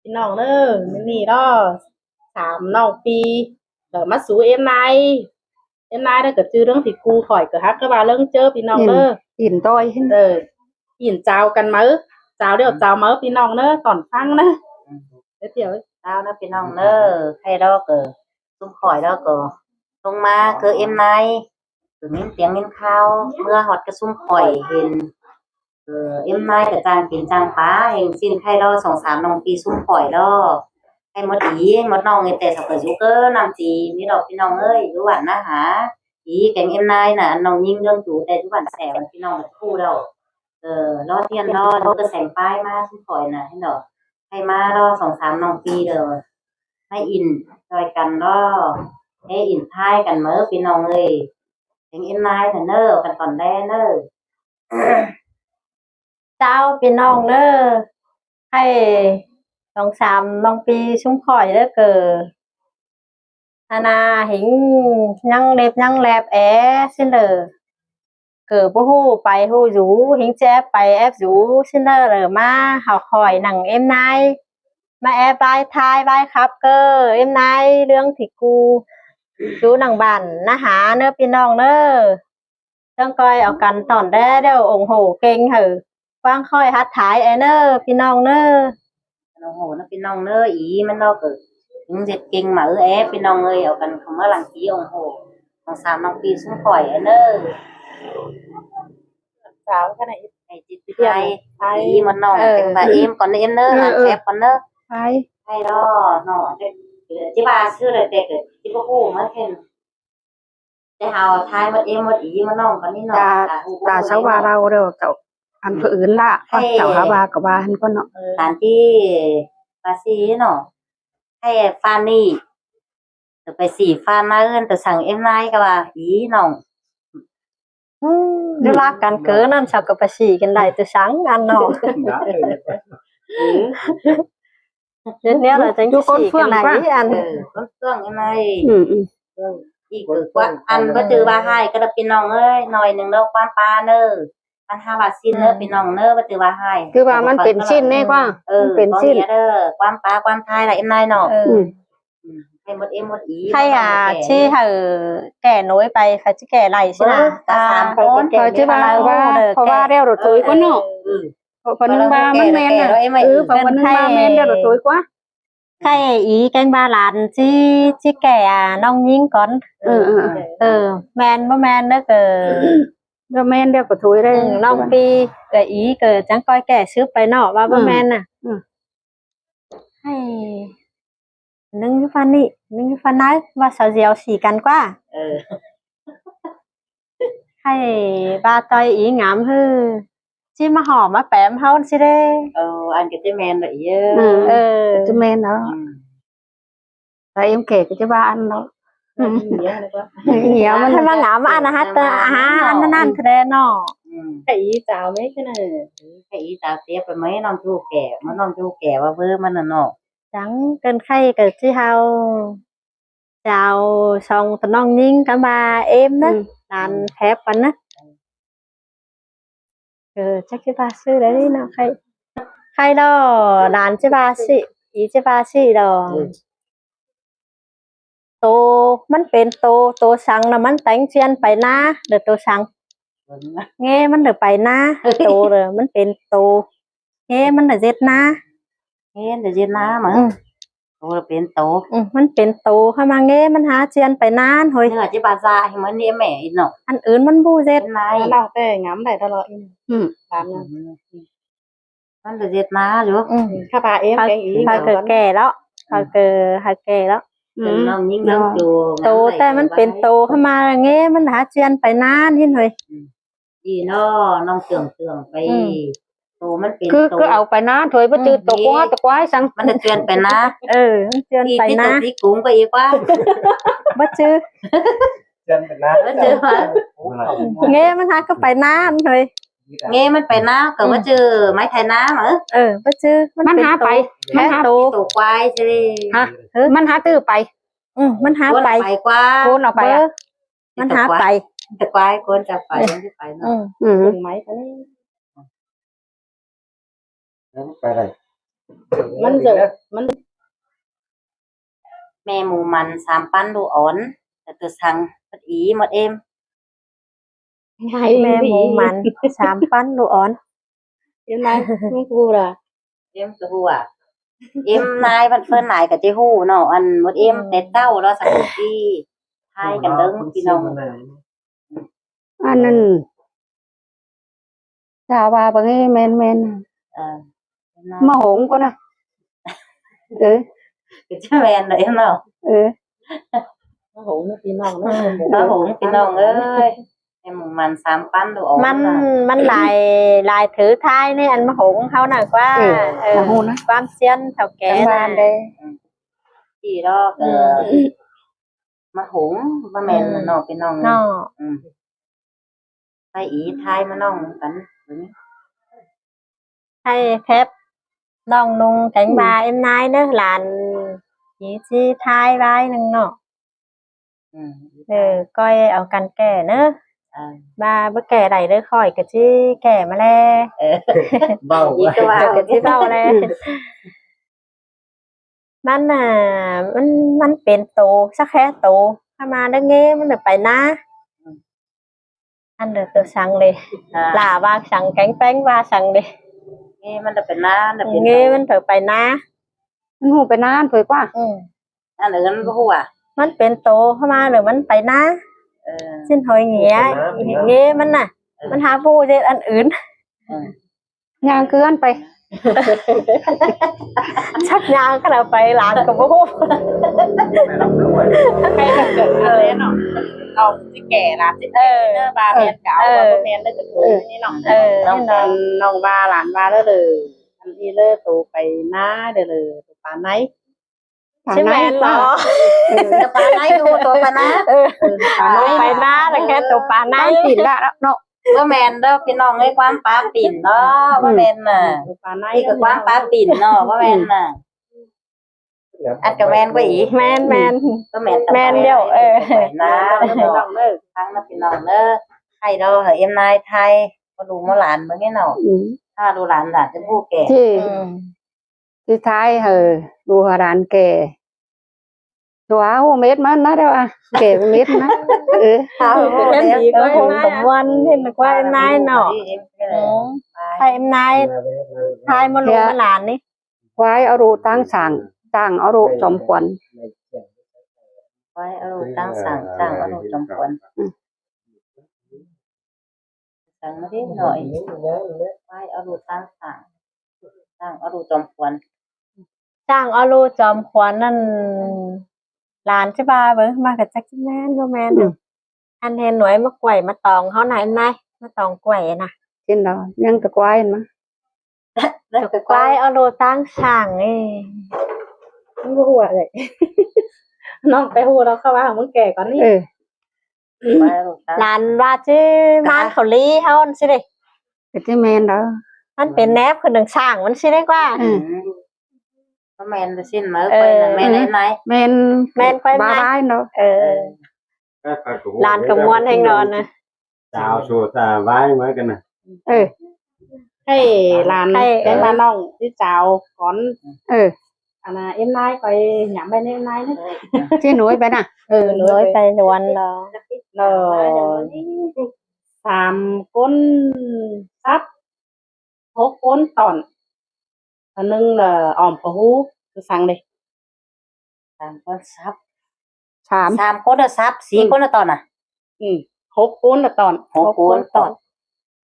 พี่น้องเด้อมื้อนี้เนาะถามน้องปีมาสู่เอ็มนายได้อก็จื้อเรื่องที่กูข่อยก็ฮักก็ว่าเรื่องเจอพี่น้องเด้ออินต้อยเด้อยินเจ้ากันมื้อเจ้าเดี๋ยวเจ้ามื้อพี่น้องเด้อตอนฟังนะเดี๋ยวtao nó bên ông nơ hay đó cờ tung khỏi đó cờ tung ma cờ em nay từ miếng tiếng miếng khao mưa hot cái sum khỏi hình em nay cái trang kiến trang phá hình xin hay đó sòng sám nòng pi sum khỏi đó hay mất ý mất nòng người tệ sọc ở chú cơ làm gì mi đọc phi nòng ơi chú bạn na hả ý cánh em nay là nòng nhìn đương chú tệ chú bạn xẻ và phi nòng là khu đâu lo tiền lo cái sành phai ma sum khỏi nè hay đó hay ma đó sòng sám nòng pi rồiให้อินจอยกันเนาะให้อินท้ายกันเมื่อพี่น้องเอ้ยถึงเอ็นไลน์เนอกันตอนแรกเนอ เจ้าพี่น้องเด้อให้2-3 น้องปีชุ่มข่อยเด้อเกิดอาณาหิงยังเล็บยังแลบแอซิเลอเกิดบ่ฮู้ไปฮู้อยู่หิงแจ๊บไปแอบอยู่ซิเลอเลยมาเฮาคอยหนังเอ็มนายมาแอบบายทายบายครับเกอเอ็มนายเรื่องที่กูดูหนังบ้านนะหาเน้อพี่น้องเน้อต้องคอยเอากันตอนได้เด้อองโหเก่งเหอะฟังค่อยฮัดถ่ายไอเน้อพี่น้องเน้อ น้องโหnóพี่น้องเนออีมันเราเกิดถึงเจ็ดเก่งมาแอบพี่น้องเอ้ยเอากันคำว่าหลังกี้องโหของสามน้องปีซุ้มข่อยเนอ สาวขนาด ไอ้จิตใจอีมันน้องเป็นแบบเอ็มก่อนเอ็มเนอหางแคบก่อนเนอ ไป ให้ดอน้องที่บ้านชื่ออะไรเด็กที่พ่อคู่มาเห็นแต่เฮาทายมันเอ็มมันอีมันน้องก่อนนี่น้อง ตาเช้าว่าเราเด้อเจ้าอันผู้อื่นละเจ้าหาว่าก็ว่าหันก็เนาะ ตานที่ภาษีเนาะให้ฟานี่จะไปสีฟานมาเอิ้นแต่สั่งเอ็มไนก็ว่าอีน้อง ดูรักกันเกินนั่นเช้าก็ไปฉี่กันได้แต่สังกันเนาะเดี๋ยวนี้เราจะฉี่กันได้อัน ต้นเครื่องเอ็มไนอีกคือว่าอันก็จือว่าให้ก็ได้พี่น้องเอ้ยหน่อยนึงเด้อความปลาเด้ออัน5 บาทสิ้นเด้อพี่น้องเด้อบ่จือว่าให้ คือว่ามันเป็นชิ้นแน่กว่าเป็นชิ้น เด้อความปลาความทายล่ะเอ็มไนเนาะให้หมดเอ็มหมดอี ให้ที่แก่น้อยไปค่ะที่แก่ไหลใช่ไหม ตา3คน เขาจะมาว่าเพราะว่าเรียวรถตุยกว่าเนาะเพราะนึงว่ามันแม่นน่ะเพราะนึงว่าแม่นเรียวรถตุยกว่าใครอีแกงบาลานที่แก่น้องยิงก่อนแมนบ่แมนเด้อเกิดแมนเดียวกับถุยได้น้องปีเกิดอีเกิดจังก้อยแก่ซื้อไปเนาะว่าบ่แมนน่ะให้นึงฟันนี่นึงฟันนั้นว่าสาวเจียวสีกันกว่าให้บาตอยอีงามฮือที่มาหอมมาแปมเฮาสิเด้อันก็จะแมนละเยอะจะแมนเนาะแต่เอ็มเก๋ก็จะว่าอันเนาะเหี่ยวมันถ้ามาหงามอันนะฮะแต่อันนั้นแท้เนาะ ไอ้สาวไม่ขนาด cái ý tao tiếp rồi mấy năm chú kẻ mấy năm chú kẻ và vơ mà nó chẳng cần khay cái chi hao chào xong tụi non nhìn cả ba em đó đàn thép anh á chắc cái ba sư đấy đi nào khay đó đàn chứ ba sĩ ý chứ ba sĩ đó tôมันเป็นโตสังนะมันแต่งเชียนไปนะเดี๋ยวโตสังเงี้ยมันเดี๋ยวไปนะโตเลยมันเป็นโตเงี้ยมันเดี๋ยวเจ็ดนะ nghe để dân ná mà tôiเป็นโต มันเป็นโตเข้ามาเงี้ยมันหาเชียนไปนานเฮ้ย nhưng mà chứ bà già thì mới niệm mẹ ít nọ อันอื่นมันบูเจ็ด này เราแต่งามได้ตลอดตามนั้น มันจะเจ็ดná được ถ้าปลาเอ็มแกงอี พอเกิดแก่แล้วพอเกิดแก่แล้ว nó những năm chùa โตแต่มันเป็นโตเข้ามาเงี้ยมันหาเชียนไปนานที่เฮ้ย gì nó tưởngไปโตมันเป็น คือเอาไปนะถอยไปจืดตกว่าสัง มันจะเตือนไปนะ มันเชียนไปนะ ที่กุ้งไปอีกว่า บ่จื้อ เจนเป็นน้า บ่จื้อว่า เงี้ยมันหาก็ไปนานเฮ้ย ngheมันไปนะก็บ่จื้อไม้ไทยน้ำบ่จื้อมันหาไปมันหาโต ตัวควายใช่ดิ ฮะมันหาตื้อไปมันหาไป กว่า โคนออกไปมันหาไป แต่ควายคนจะไปมันจะไปเนาะ ถึงไหมคะนี่ ไปเลย มันจะมัน แม่หมูมัน3ปันดูอ่อนแต่ตัวสั่งพัดอีหมดเอ็ม ง่าย แม่หมูมัน3 ปั้นลูกอ่อน เอ็มนายมึงกูล่ะ เอ็มก็ฮู้อ่ะเอ็มนายมันเพิ่นนายก็สิฮู้เนาะอันหมดเอ็มแต่เต้าเราสักทีทายกันเด้อพี่น้อง อันนั้นชาวาบางแม่น เออ มาหงก็นะเออ ก็จะแม่นเด้อเนาะ เออ โอ้โหนี่พี่น้องนะ ครับผมพี่น้องเอ้ยแม่หมูมัน3ปันดูอ่อน มันลายถือท้ายในอันมะหงเขาน่ะว่า มาหูนะ ความเซียนเฒ่าแก่ กันบ้านเด้ ที่ดอกมาหงบ่แม่นเนาะพี่น้อง เนาะ ไปอีทายมาน้องกันตัวนี้ ให้แคปน้องนุงแข็งบาเอ็มนายเด้อหลานยีสิทายไว้หนึงเนาะก้อยเอากันแก่เนอะบ่แก่ใดเด้อค่อยก็สิแก่มาแล้ว เบา อีกก็ว่า ก็สิเว้าแล้วมันน่ะมันเป็นโตสักแค่โตถ้ามาได้เงี้มันน่ะไปนะอันเด้อตัวสั่งเลยลาว่าสั่งแกงแป้งว่าสั่งเลย นี่มันจะเป็นน้าจะเป็น เงี้มันเถอะไปนะ มันหูไปนานเผยกว่า อันอื่นบ่ฮู้อ่ะ มันเป็นโตเข้ามาหรือมันไปนะ อ สิ้นหอยเงี้ยเงี้มันน่ะ มันหาผู้เด็ดอันอื่น ย่างเกินไป ชักยางก็เราไปหลานกับผู้ ใครจะเกิดอะไรเนาะเอาสิแก่ละสิเด้อบาแมนเก่าบาแมนได้จะถูกนี่เนาะ น้องน้องบาหลานบาแล้วเลยอันนี้เลยตูไปหน้าเด้อเลยตูปานไหน ใช่ไหมเหรอ จะปลาไหนดูตัวปลานะ ปานไหน ไปนะแต่แค่ตัวปลาไหน น้ำติดละเนาะ บ่แม่นเด้อพี่น้องเอ้ยความปลาปิ่นเนาะบ่แม่นน่ะ ตูปานไหน นี่ก็ความปลาปิ่นเนาะบ่แม่นน่ะอันก็แม่นกว่าอีก แมน ก็แม่น แม่นเดียวไปนะ น้องเด้อ ทั้งนะพี่น้องเด้อให้เราเหอะเอ็มนายไทยบ่ดูมาหลานเบิ่งให้เนาะถ้าดูหลานจะผู้แก่ ที่ท้ายดูร้านแก่ตัวหัวเม็ดมันนะเด้อแก่เม็ดนะเออ เป็นดีก็ผมวันเห็นว่าเอ็มนายเนาะใครเอ็มนายทายมาลงมาหลานนี่ ควายเอารูตั้งสั่งตั้งเอารูจอมขวัญ ไว้เอาตั้งสั่งตั้งเอาจอมควรสั่งมาดิหน่อยไว้เอาตั้งสั่งตั้งเอาจอมควร จ้างเอาโลจอมขวัญนั่นหลานใช่ป่ะเบิ้งมากับแจ็คแมนบ่แมนอันเห็นหน่วยมากล้วยมาตองเขาไหนนายมาตองกล้วยน่ะ เช่นเรายังตะควายมั้ง แล้วก็ กล้วยเอาโลตั้งสั่งนี่ มึงหัวเลยน้องไปหัวเราเข้าว่ามึงแก่ก่อนนี่ ไว้เอาตั้ง หลานว่าชื่อมานเขาลีเฮาสิเด้ เป็นที่แมนเรา มันเป็นแนบคือหนึ่งสั่งมันสิได้กว่า ก็แม่นสิ้นมื้อไปนั่นแม่ไหน แมน แม่นค่อย บ้า มา บ้ายเนาะ หลานกับมวนให้นอนนะ ชาวโชว์ตาไว้เหมือนกันนะ ให้หลานให้มาน้องที่เจ้าก่อน อันน่ะเอ็มนายคอยหยำไปในเอ็มนายนะ ที่หนุ่ยไปน่ะ น้อยไปนวนรอ เนา3 ก้นซับ6 ก้นตอนอันนึงออมกระหูคือสั่งเลย 3คนซับ 3 3คนซับ4คนตอนน่ะ 6 ก้นตอน 6คนตอน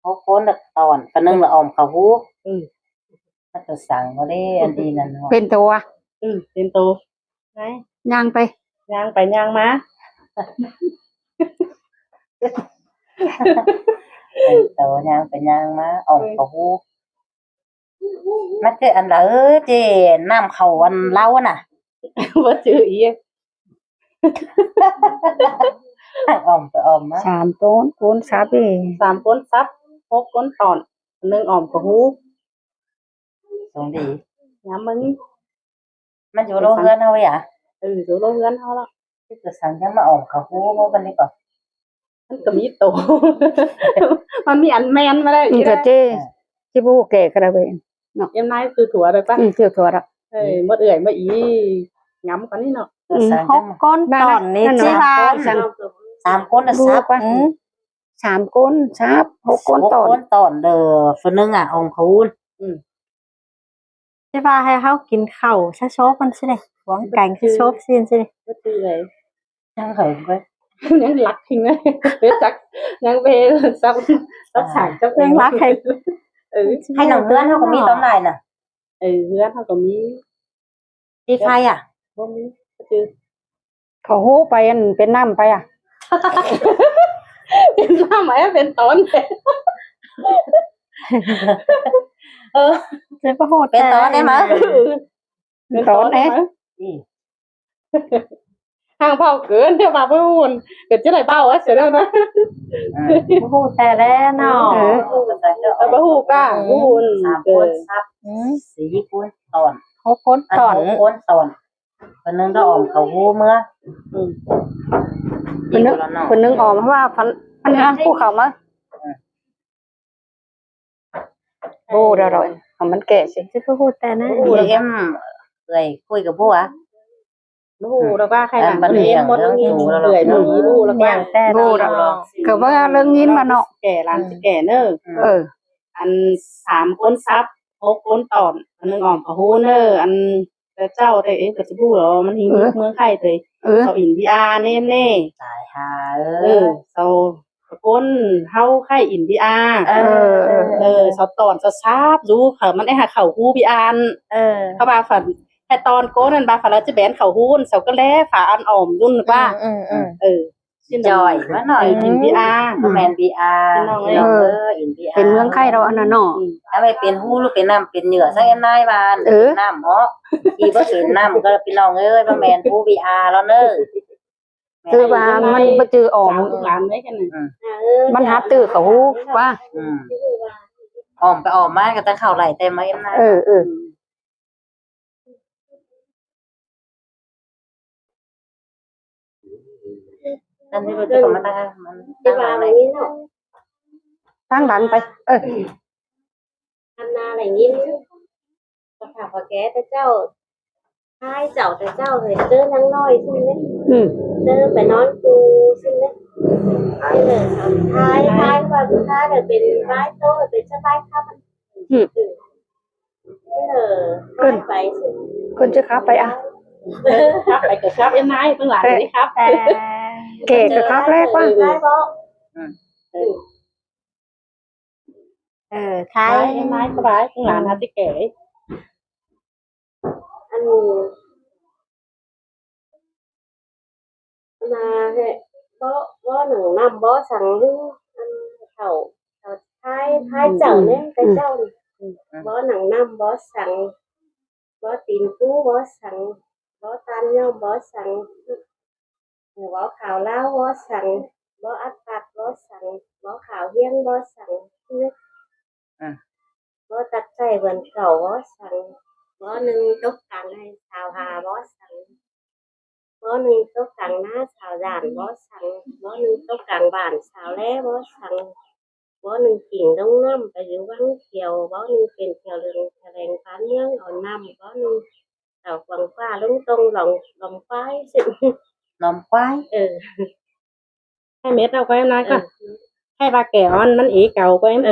6คนตอนปนึงละออมเขาฮู้มันก็สั่งบ่ได้อันดีนั่น เป็นตัว เป็นตัวไหน ย่างไป ย่างไปย่างมา โตย่างไปย่างมาออมเขาฮู้มันคืออันละเจน้ำเขาอันเล่าน่ะ บ่จื้ออีก ออมก็ออมมา 3ต้นต้นซับเอง 3 ก้นซับ6 ก้นตอนอันนึงออมกระหู ส่งดี ยำมึง มันอยู่โรงเรือนเฮาอ่ะ อยู่โรงเรือนเฮาแล้ว ที่จะสั่งยังมาออมเขาฮู้บ่บัดนี้ก่อน มันก็มีโต มันมีอันแมนมาได้ อีกเจ้ที่ผู้แก่กระเบน เอ็มนายคือถั่วเลยปะ เที่ยวทัวร์ละ เอ้ยมดเอื่อยมาอีงำกันนี่เนาะ หกก้นตอนนี้สิว่า 3 คนน่ะ รู้ ซับ ป่ะ3 คนซับ6 คนตอน 6 คนตอนเด้อphầnนึงอ่ะองคูณ สิว่าให้เฮากินข้าวซะโชบมันสิเด้หวังแกงคือโชบซินสิเด้ ก็คือเลย จังเหิงก็ ยังรักทิ้งเลยเวจักยังเวซับฉากซับ ยังรักให้ ให้น้องเพื่อนเฮาก็มีตอนไหนน่ะ เพื่อนเขาก็มี ที่ไฟอ่ะ บ่มีก็คือ เขาฮู้ไปอันเป็นน้ำไปอ่ะ เป็นหน้าไหมเป็นตอน เออ สิบ่โหด เป็นตอนได้มั้ย เป็นตอนไหมห่างเผาเกินเดี๋ยวมาเพื่อนเกิดจะไหนเผาเสียแล้วนะ บ่โหดแต่แล้วเนาะ บะฮูก้าฮูน 3 คนซับ4 คนตอน หกก้นตอน 6 คนตอนphầnนึงก็ออมเขาฮู้เมื่อ คนนึงออกเพราะว่าอันนี้ผู้เขามาโอ้อร่อยของมันแก่สิ สิบ่โหดแต่นะ ฮู้เอ็มเอ้ยคุยกับผู้อ่ะ บะฮูแล้วว่าใครหลังเรียนหมดนี่เอื่อยมีรู้แล้วว่า แต่ โอ้อร่อยก็ว่าเรื่องนี้มาเนาะ แก่ร้านแก่เนอะ อัน3 คนซับ6 คนตอนอันนึงออมเขาฮู้เนอะอันเจ้าได้ก็สิพูดเหรอมันหิงเมืองไทยเลยเขาอินเดียเน่เน่ ตายหา เขาคนเฮาไข่อินเดียเขาตอนซาบรู้เขามันได้หาเขาฮู้บิอันเขาบาฝันแต่ตอนโก้นั่นบาฝันแล้วจะแบนเขาฮู้นเขาก็แลฝาอันอ่อมรุ่นว่าจอยมาหน่อย อินเดีย แมน BR อิน BR เป็นเมืองไข่เราอันนั้นเนาะ ถ้าไปเป็นฮู้หรือเป็นน้ำเป็นเหยื่อซักนายบานน้ำเหาะอีบ่เป็นน้ำก็พี่น้องเอ้ยบ่แม่นฮู้ BR แล้วเด้อ คือว่ามันบ่จือออก หลานไว้กัน มันหาตื้อเขาฮู้ว่า ออมไปออมมาก็จะเข้าไหลเต็มมาเอ็มนะนั่นนี่รู้จักมันตั้งไหน ตั้งหลันไปทำนาอะไรงี้ก็ถามว่าแกแต่เจ้าท้ายเจ้าแต่เจ้าเห็นเจอนังน้อยใช่ไหมเจอไปนอนกูใช่ไหมนี่เลยท้ายว่าท้ายเลยเป็นไม้โตเป็นสบายครับนี่เลยขึ้นไปสิ คนจะขับไปอ่ะ ครับไปกับครับเอ็นนายเพิ่งหลานนี่ครับ เก๋กับครับแรกว่า ท้ายบอก ท้าย เอ็นนายสบายเพิ่งหลานฮะที่แก่ อันนาเนี่ยบ่หนึ่งนำบ่สั่งลูกอันเขาท้ายเจ้าเนี่ยแต่เจ้าบ่หนังนำบ่สั่งบ่ตีนกู้บ่สั่งบ่ตันย่อมบ่สั่งบ่ข่าวเล่าบ่สั่งบ่อัดตัดบ่สั่งบ่ข่าวเฮียนบ่สั่งบ่ตัดใจเหมือนเก่าบ่สั่งบ่หนึ่งตกตังให้ชาวหาบ่สั่งบ่หนึ่งตกตังหน้าชาวด่านบ่สั่งบ่หนึ่งตกตังบ้านชาวแล่บ่สั่งบ่หนึ่งกิ่งลงน้ำไปอยู่วังเขียวบ่หนึ่งเป็นเขียวเรืองแสดงฟ้าเมืองเอาน้ำบ่หนึ่งเอาฟังฟ้าลงตรงลองฟ้าสิ นมควาย ให้เม็ดเอาไว้นะก็ให้ปลาแก่มันอีเก่าก็เอ็ม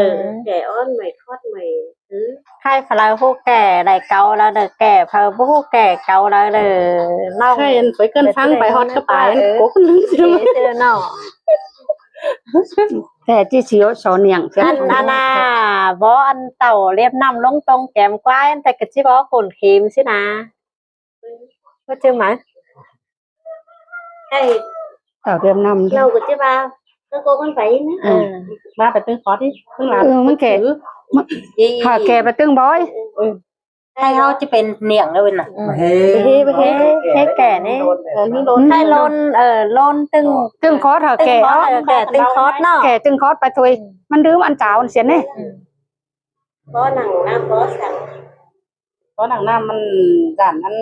แก่อ้อนใหม่คลอดใหม่ซื้อ ใครพลายผู้แก่ได้เกาแล้วเด้อแก่เพอผู้แก่เกาแล้วเด้อเล่า ใช่ไปเกินฟังไปฮอตก็ไปกุ๊กนึง เจอเนาะ แต่ที่เสียวสอนอย่าง อันน่ะบ่อันเต่าเรียบน้ำลงตรงแก้มกวายแต่ก็สิบ่คนเค็มสินะก็จือไหม ไอ้ ต่อเรียมนำ เราก็จะมาก็โกมันไปนะ มาไปตึ้งคอที่ตึ้งหลาน มันแก่ค่ะแก่ไปตึ้งบอย ให้เขาจะเป็นเนียงเลยน่ะ เฮ้แก่นี่ นี่โดน ให้ลนลนตึง คอสค่ะแก่ แก่ตึงคอสเนาะ แก่ตึงคอสไปทุยมันดื้ออันจ่าวเสียนี่ có nằng nam có sẵn เพราะหนังน้ำมันด่านนั้น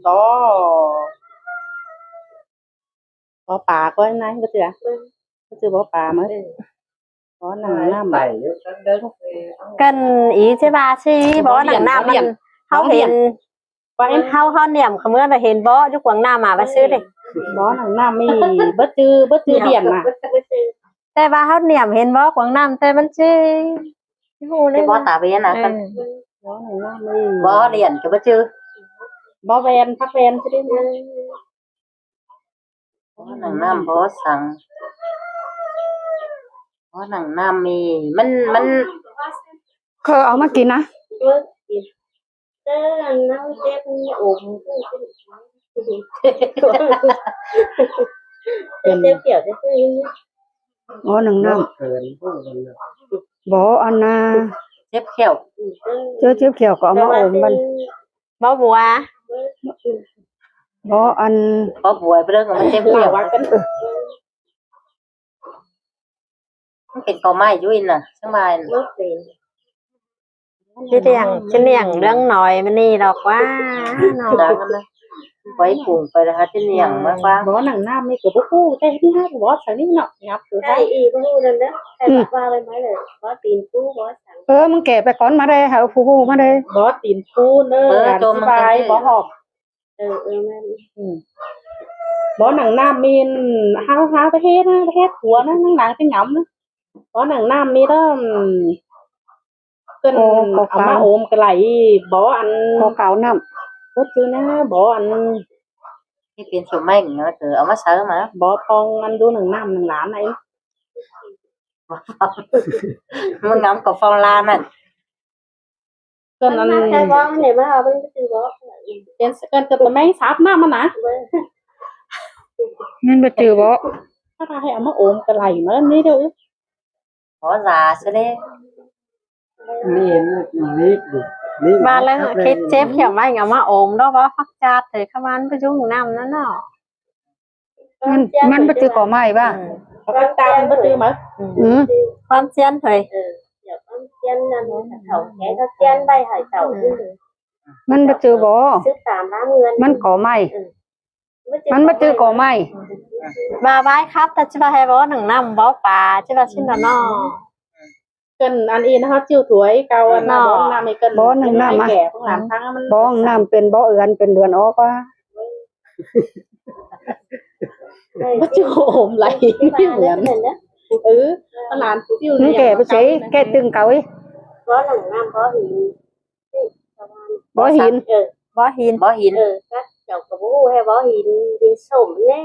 บ่ป่าก็นายก็เจอบ่ป่ามั้ย có nàng nam mà ไต่เยอะเดิน กันอีใช่ป่ะสิบ่หนังหน้ามันเขาเห็น và em เขาเหนี่ยมเขาเมื่อเราเห็นบ่อยู่กวางหน้ามาไปซื้อเลย bó nàng nam mi bất tư biển mà แต่ว่าเขาเหนี่ยมเห็นบ่กวางน้ำแต่มันชื่อฮู้เล cái ย bó tà ven à con bó nàng nam mi bó liền cái bó chưa bó ven phát ven chứ đi bó nàng nam bó sẵn bó nàng nam mi mình เคยเอามากินนะ nó chết ổn tiêu kiểu thế thôi บ่หนึ่งน้ เกินพวกมัน ำบ่อันน่ะ xếp khéo เจ้าเจ็บเขียวก็เอามาอมมัน บ่บัว บ่อัน bó bùi bây giờ mình xếp là khéo quá cân cái cò mai vui nè sáng mai mất tiền ชื่อเลี้ยงเรื่องหน่อยมันนี่ดอกว่าหน่อย đáng lắm đấy quay cùng phải là trên niềng mà qua bó nàng nam mi của bố cu thế thứ hai bó sáng đi nọ ngập thứ cái hai y có hưu lên đó hay bạc ba lên mấy rồi có tiền phú có sẵn มึงแก่ไปก้อนมาได้หาผู้ผู้มาได้ bó tìm cu nơ làm cho chi mình bài cái bó gì? họp men bó nàng nam mi hao hao cái hết của nó nàng cái ngắm đó bó nàng nam mi đó cân ông má ôm cái lại bó ăn ขอเก่าน้ bất chứ nè bó ăn cái tiền số mình nó từ ở mắt sớ mà bó phong ăn đu nàng nam nàng lán này muốn ngắm có phong lan này cân ăn cái bó cái này mới học bên cái bó trên cân cân mấy sáp nam mà nè ำนั่นบ่จือบ่ ถ้าให้เอามาโอมกันไหลมานี่เด้อ có già sẽ đấy นี่นี่นี่ บ้านแล้วคิดเจ็บเขียวไว้เอามาอมดอกว่าฟักจาดเลยเข้ามันไปยุ่งน้ำนั่นเนาะ มันบ่จือก่อไม้ป่ะ เขาก็ตามบ่ตื้อมา อืม ความเจียนเถย giờ con chen là nó thầu cái nó chen bay hải tàu chứ มันบ่จือบ่ sức tạm 30 มันก่อไม้มันบ่จือก่อไม้ มาไว้ครับแต่จะมาให้บ่หนังน้ำบ่ปลาจะมาชิ้นละเนาะ cần ăn in hết chiêu tuổi cao ăn Nọ. bó năm ấy cần Bó năm năm à? kẻ không làm thắngมัน บ่น้ำเป็นบ่เอือนเป็นเดือนออกว่า บ่chiêu ôm lạiไม่เหมือนมันหลานchiêu มึงแก่ไปใช้แก่ตึงเก่าอี có lần năm có thì บ่หิน บ่หิน bó hiến các chậu có bố hay bó hiền sổm nhé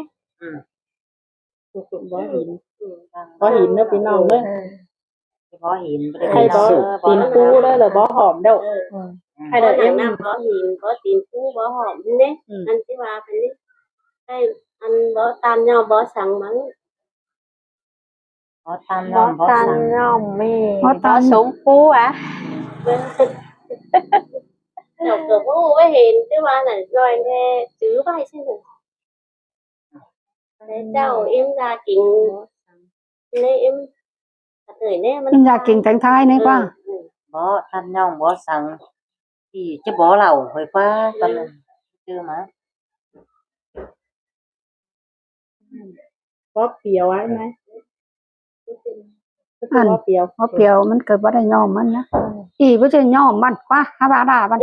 bó hiền nó bị non đấy bó hiến hay bó tiền cu đó là bó hòm đâu hay là em năm có hiền có tiền phú bó hòm nhé anh chỉ ba phải đi hay anh bó tan nhau bó sẵn mắng bó tan บ่ non bó ตัน sẵn ย่อมมีบ่สมปูอ่ะ chậu có bố với hiền chứ ba này rồi nghe chữ bay xin rồi để cháu em ra kính nên em thời nè มันอยากกินแตงไทยนี่กว่า bó tan non bó sẵn thì chứ bó lẩu hồi qua con chưa mà bó piều ấy này อัน bó piều บ่เปรียวมันเกิดบ่ได้ยอมมันนะอีบ่จะยอมมันกว่าหาบาดามัน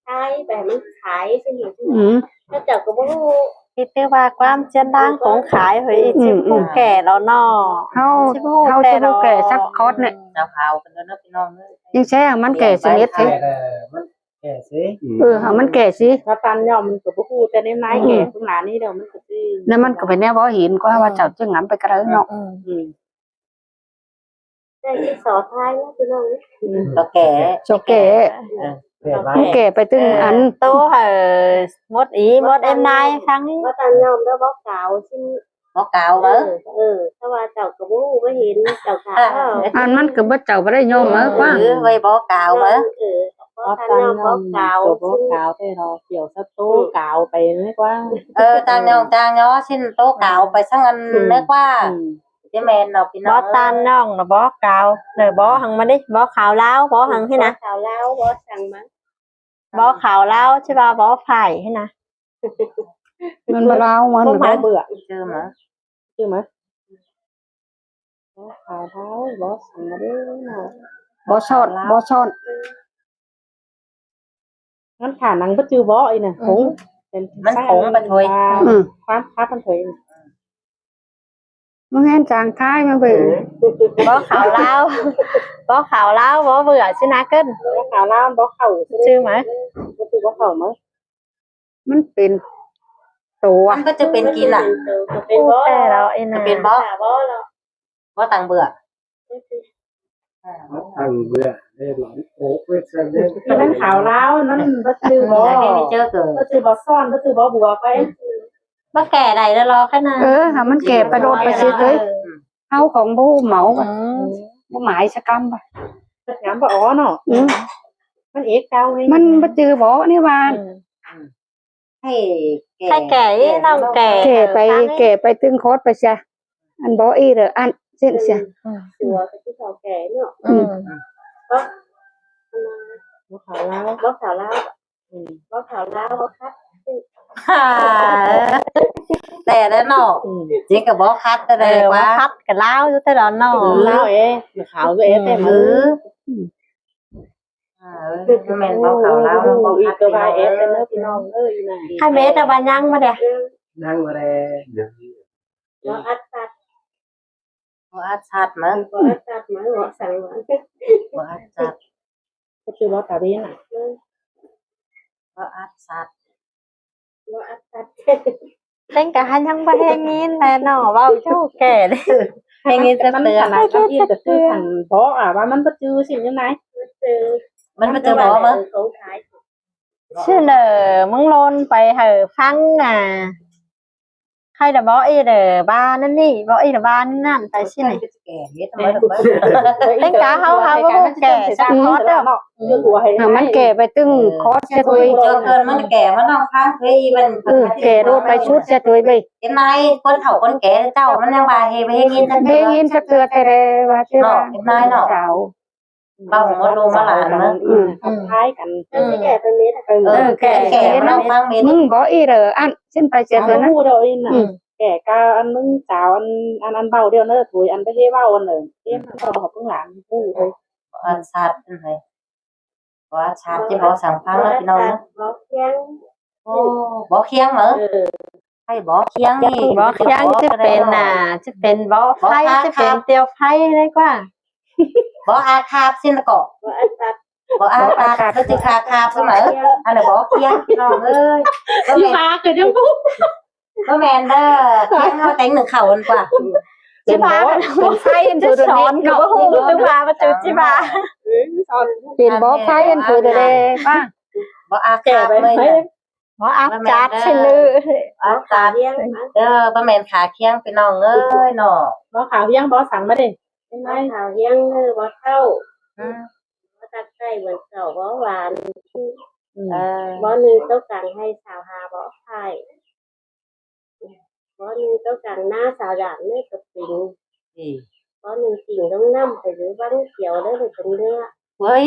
hai bài mình khải xin hiểu อืม nó chậu có bố คิดว่าความเจียนดังของขายเฮ้ยจิบผู้แก่แล้วเนาะ เฮาสิบ่แก่สักคอร์สเนี่ย sao hào cái nó cái non nữa ยังแช่มันแก่สนิทสิ แก่สิ หามันแก่สิ nó tan nhau mình của bố cu tên em nãy kẻ cũng là đi đâu mình cứ แล้วมันก็เป็นแนวบ่หินกว่าว่าเจ้าจึงงํไปกระเด้อเนาะ cái sọ thai nó cái nó có kẻ เจ้าแก่ แก่ไว้ มันแก่ไปตึงอัน โตหมดอีหมดเอ็มนายครั้งนี้ có tan nhau đó bó cào xin bó cào nữa sao ba chậu có bố với hiền chậu khá อันมันก็บ่เจ้าบ่ได้ยอมกว่า vây bó cào mà có có tan tan nhau bó nhau cào của bó cào thế rồi kiểu sao tô càoไปnữa quá tang nhó xin tố cào phải sang ăn nữa qua cái men nào thì บ่ nó ตันน้องน่ะบ่กาวเด้อบ่หังมาดิบ่ขาวลาวบ่หังให้นะ xào lao bó sằng mà บ่ขาวลาวใช่ป่ะบ่ไผ่ให้นะ มันบ่ลาวมัน không phải bữa chưa mà chưa mà ขาวเท้าบอสังมาได้เนาะ บ่ชอนบ่ชอน งั้นขานังก็จือบออีน่ะผงเป็น มันผงปะถวย ความค้าพันถวย มึงเห็นจางท้ายมาเบิ่ง บ่ขาวลาวบ่ขาวลาวบ่เบื่อสินะเกิน บอขาวล่ามบอเข่า ชื่อไหม ก็คือบอเข่ามั้ง มันเป็นตัว มันก็จะเป็นกินอ่ะ เป็นบ่ แต่เราไอ้น่ะ เป็นบ่ บ่เนาะ บ่ตังเบื่อ ตั้งเบื่อได้หลอนโอ้เวทเล่น นั่นขาวล้าวนั่นก็จือบอ แล้วให้ไม่เจอเกิด ก็จือบอซ่อนก็จือบอบัวไป บ่แก่ใดแล้วรอแค่นั้น หามันแก่ไปโดนไปสิเลยเฮาของผู้เหมาบ่บ่หมายสกรรมบ่ งามบออ๋อเนาะมันเอกเก้าเอง มันบ่จือบ่นี่ว่า ให้ ให้แก่น้องแก่ แก่ไปตึงโคตรไปซะอันบ่อีเด้ออันเส้นซะ ตัวที่เขาแก่เนาะ บอขาวล้าว บ่ขาวลาวบ่ขาวลาวบ่คัด แต่แล้วเนาะจริงกับบ่คัดแต่เลย ว่า ว่า พัดกับลาวอยู่แต่ละน้อง ล้าวเอ๊ขาวเอ๊แต่มือ แม่นบ่เขาแล้วบ่ อี คั ก ด ตัวใบเอ๊เป็นเนื้อพี่น้องอีน่ะ ให้เมตตะวันยังมาเด้ นั่งมาแล บ่อัดตัด บ่อัดชัดมั้ง บ่อัดตัดหมายว่าสั่งว่า บ่อัดชัด ก็จือบอตาดีน่ะ บ่อัดชัด บ่อัดตัด เล่นกับหันยังบ่แฮงยินแลเนาะเว้าเจ้าแก่เด้ ให้เงินจะ มัน เตือน นะก็อีจะคือหันบอว่ามันก็จือสิยังไง เจอ มันบ่จะบ่มั้ง ของขาย ชื่อเด้อมึงโลนไปเหอะฟังน่ะใครน่ะบ่อีเด้อบ้านนั่นนี่บ่อีเด้อบ้านนั่นไปสิไหน แก่เฮ็ดทำไมถึงบ่ เล่นกะเฮาก็บ่แก่สักฮอดแล้ว มันแก่ไปตึงโคตรซะตัว เจอเกินมันแก่มันต้องค้างเคยมัน แก่โดนไปชุดซะตัวไป เห็นไหมคนเฒ่าคนแก่เจ้ามันยังว่าเฮ็ดไปเฮ็ดกินจัง เฮงยินสักเตือแต่ว่าชื่อว่าสาว เบ้าหมดลงมาหลานมั้ง คล้ายกัน ที่แก่เป็นเม็ด แก่มันต้องฟังเม็ด มึงบ่อีเด้ออันสิ้นไปเสีย อัน ตัวนะ นู้เดียวอินน่ะแก่กาอันมึงสาวอันเบาเดียวเนอะถุยอันไปเที่ยวอันหนึ่งเที่ยวมันก็บอกเพิ่งหลานพูดเลย อันชัดเป็นไงว่าชัดที่บ่สั่งฟังแล้วพี่น้องนะ บ่เคียง โอ้บ่เคียงเหรอให้บ่เคียงนี่ บ่ยังจะเป็นน่ะจะเป็นบ่ไฟจะเป็นเตียวไฟได้กว่า บ่อาคาบสิ้นก็ บ่อัดตัด บ่อาคาบก็สิคาคาบเสมออันนั้นบ่เคียงพี่น้องเอ้ยก็ ที่ แม่น มาคือยังพูด ก็แม่นเด้อเคียงเฮาแต่งหนึ่งเข้ากันกว่า จิบาเป็นไฟจะสอนก็บ่ฮู้ตึงว่าจุจิบา เป็นบ่ไฟอันคือเด้ป้า บ่อาคาบเลย บ่อักจัดสิลือ อาคาบ เคียง เด้อบ่แม่นขาเคียงพี่น้องเอ้ยเนาะ บอขาวยังบอสั่งมาดิเป็นไง บ่ขาวเคียงบ่เข้าบ่ตัดใส่เหมือนเก่าบ่หวาน บ่หนึ่งต้องการให้สาวหาบ่ไข่บ่หนึ่งต้องการหน้าสาวดานเนื้อกับสิงบ่หนึ่งสิ่งต้องนำไปหรือว่าเขียวได้เป็นเนื้อ เฮ้ย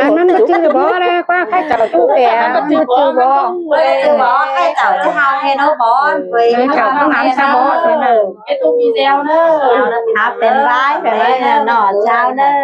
อันนั้นบ่ชื่อบ่แล้วป้าใครจะตู้แก่มันบ่ชื่อบ่ เฮ้ยบ่ให้เจ้าจะเฮาให้เนาะบ่เฮ้ย เจ้าต้องหามซะบ่เด้อ ไอตัวมีเซลเนอะ ครับเป็นร้ายแบบนี้เนาะเจ้าเด้อ